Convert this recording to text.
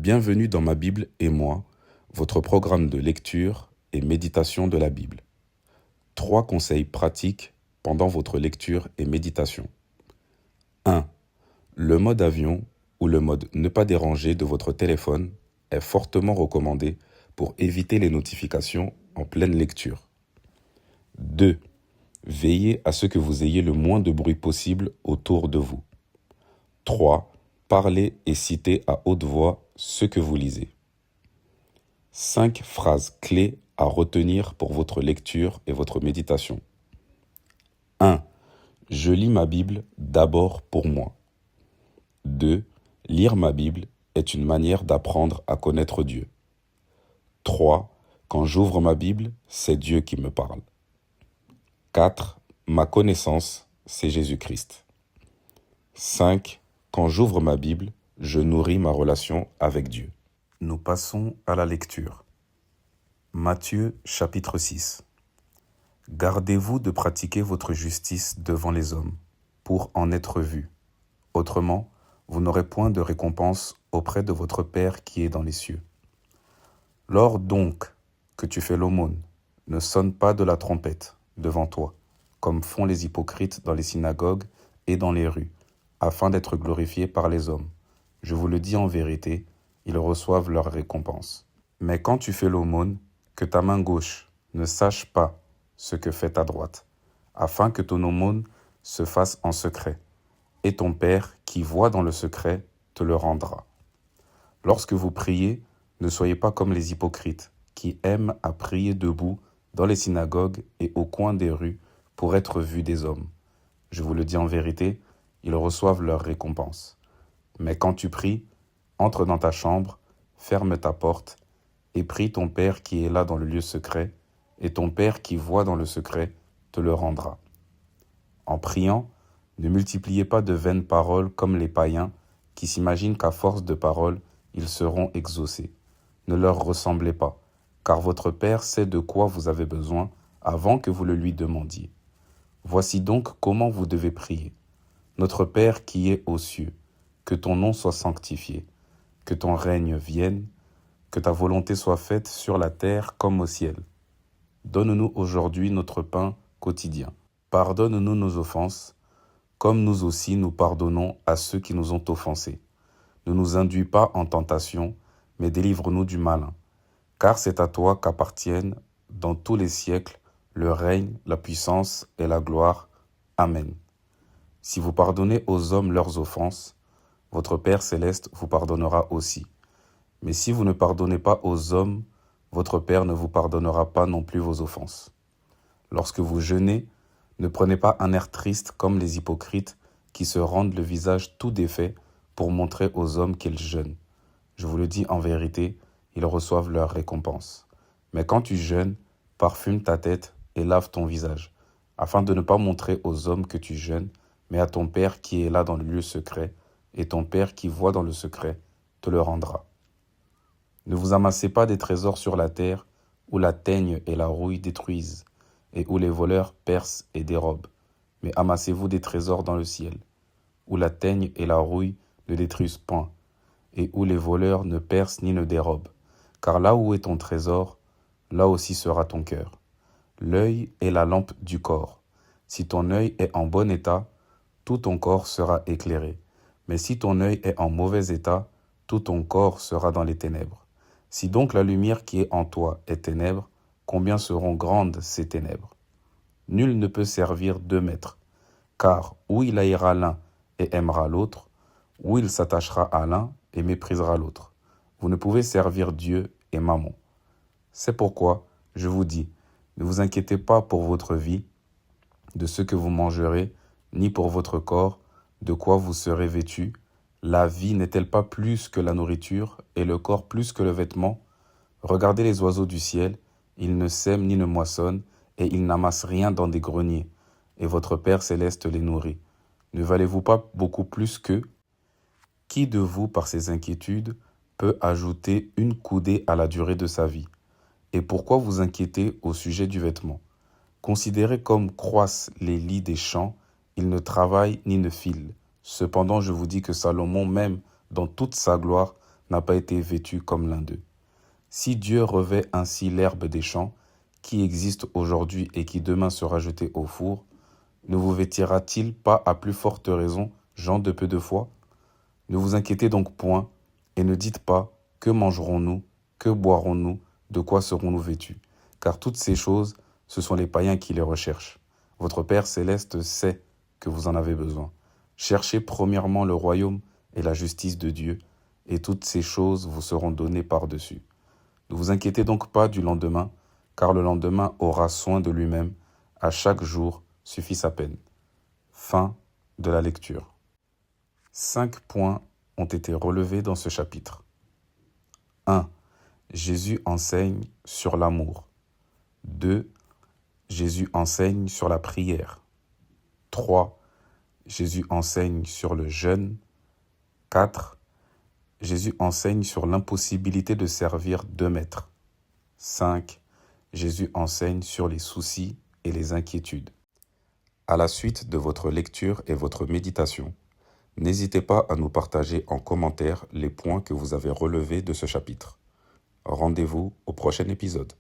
Bienvenue dans ma Bible et moi, votre programme de lecture et méditation de la Bible. 3 conseils pratiques pendant votre lecture et méditation. 1. Le mode avion ou le mode ne pas déranger de votre téléphone est fortement recommandé pour éviter les notifications en pleine lecture. 2. Veillez à ce que vous ayez le moins de bruit possible autour de vous. 3. Parlez et citez à haute voix ce que vous lisez. 5 phrases clés à retenir pour votre lecture et votre méditation. 1. Je lis ma Bible d'abord pour moi. 2. Lire ma Bible est une manière d'apprendre à connaître Dieu. 3. Quand j'ouvre ma Bible, c'est Dieu qui me parle. 4. Ma connaissance, c'est Jésus-Christ. 5. Quand j'ouvre ma Bible, je nourris ma relation avec Dieu. Nous passons à la lecture. Matthieu chapitre 6. Gardez-vous de pratiquer votre justice devant les hommes, pour en être vus. Autrement, vous n'aurez point de récompense auprès de votre Père qui est dans les cieux. Lors donc que tu fais l'aumône, ne sonne pas de la trompette devant toi, comme font les hypocrites dans les synagogues et dans les rues, afin d'être glorifiés par les hommes. Je vous le dis en vérité, ils reçoivent leur récompense. Mais quand tu fais l'aumône, que ta main gauche ne sache pas ce que fait ta droite, afin que ton aumône se fasse en secret, et ton Père qui voit dans le secret te le rendra. Lorsque vous priez, ne soyez pas comme les hypocrites, qui aiment à prier debout dans les synagogues et au coin des rues pour être vus des hommes. Je vous le dis en vérité, ils reçoivent leur récompense. Mais quand tu pries, entre dans ta chambre, ferme ta porte, et prie ton Père qui est là dans le lieu secret, et ton Père qui voit dans le secret te le rendra. En priant, ne multipliez pas de vaines paroles comme les païens qui s'imaginent qu'à force de paroles, ils seront exaucés. Ne leur ressemblez pas, car votre Père sait de quoi vous avez besoin avant que vous le lui demandiez. Voici donc comment vous devez prier. Notre Père qui est aux cieux, que ton nom soit sanctifié, que ton règne vienne, que ta volonté soit faite sur la terre comme au ciel. Donne-nous aujourd'hui notre pain quotidien. Pardonne-nous nos offenses, comme nous aussi nous pardonnons à ceux qui nous ont offensés. Ne nous induis pas en tentation, mais délivre-nous du malin. Car c'est à toi qu'appartiennent, dans tous les siècles, le règne, la puissance et la gloire. Amen. Si vous pardonnez aux hommes leurs offenses, votre Père céleste vous pardonnera aussi. Mais si vous ne pardonnez pas aux hommes, votre Père ne vous pardonnera pas non plus vos offenses. Lorsque vous jeûnez, ne prenez pas un air triste comme les hypocrites qui se rendent le visage tout défait pour montrer aux hommes qu'ils jeûnent. Je vous le dis en vérité, ils reçoivent leur récompense. Mais quand tu jeûnes, parfume ta tête et lave ton visage, afin de ne pas montrer aux hommes que tu jeûnes, mais à ton Père qui est là dans le lieu secret, et ton Père qui voit dans le secret te le rendra. Ne vous amassez pas des trésors sur la terre, où la teigne et la rouille détruisent, et où les voleurs percent et dérobent. Mais amassez-vous des trésors dans le ciel, où la teigne et la rouille ne détruisent point, et où les voleurs ne percent ni ne dérobent. Car là où est ton trésor, là aussi sera ton cœur. L'œil est la lampe du corps. Si ton œil est en bon état, tout ton corps sera éclairé. Mais si ton œil est en mauvais état, tout ton corps sera dans les ténèbres. Si donc la lumière qui est en toi est ténèbres, combien seront grandes ces ténèbres? Nul ne peut servir 2 maîtres, car ou il haïra l'un et aimera l'autre, ou il s'attachera à l'un et méprisera l'autre. Vous ne pouvez servir Dieu et Mammon. C'est pourquoi, je vous dis, ne vous inquiétez pas pour votre vie, de ce que vous mangerez, ni pour votre corps, de quoi vous serez vêtus. La vie n'est-elle pas plus que la nourriture, et le corps plus que le vêtement? Regardez les oiseaux du ciel, ils ne sèment ni ne moissonnent, et ils n'amassent rien dans des greniers, et votre Père céleste les nourrit. Ne valez-vous pas beaucoup plus qu'eux? Qui de vous, par ses inquiétudes, peut ajouter une coudée à la durée de sa vie? Et pourquoi vous inquiétez au sujet du vêtement? Considérez comme croissent les lys des champs, ils ne travaillent ni ne filent. Cependant, je vous dis que Salomon, même dans toute sa gloire, n'a pas été vêtu comme l'un d'eux. Si Dieu revêt ainsi l'herbe des champs, qui existe aujourd'hui et qui demain sera jetée au four, ne vous vêtira-t-il pas à plus forte raison, gens de peu de foi? Ne vous inquiétez donc point, et ne dites pas, que mangerons-nous, que boirons-nous, de quoi serons-nous vêtus? Car toutes ces choses, ce sont les païens qui les recherchent. Votre Père céleste sait que vous en avez besoin. Cherchez premièrement le royaume et la justice de Dieu, et toutes ces choses vous seront données par-dessus. Ne vous inquiétez donc pas du lendemain, car le lendemain aura soin de lui-même. À chaque jour suffit sa peine. Fin de la lecture. 5 points ont été relevés dans ce chapitre. 1. Jésus enseigne sur l'amour. 2. Jésus enseigne sur la prière. 3. Jésus enseigne sur le jeûne. 4. Jésus enseigne sur l'impossibilité de servir deux maîtres. 5. Jésus enseigne sur les soucis et les inquiétudes. À la suite de votre lecture et votre méditation, n'hésitez pas à nous partager en commentaire les points que vous avez relevés de ce chapitre. Rendez-vous au prochain épisode.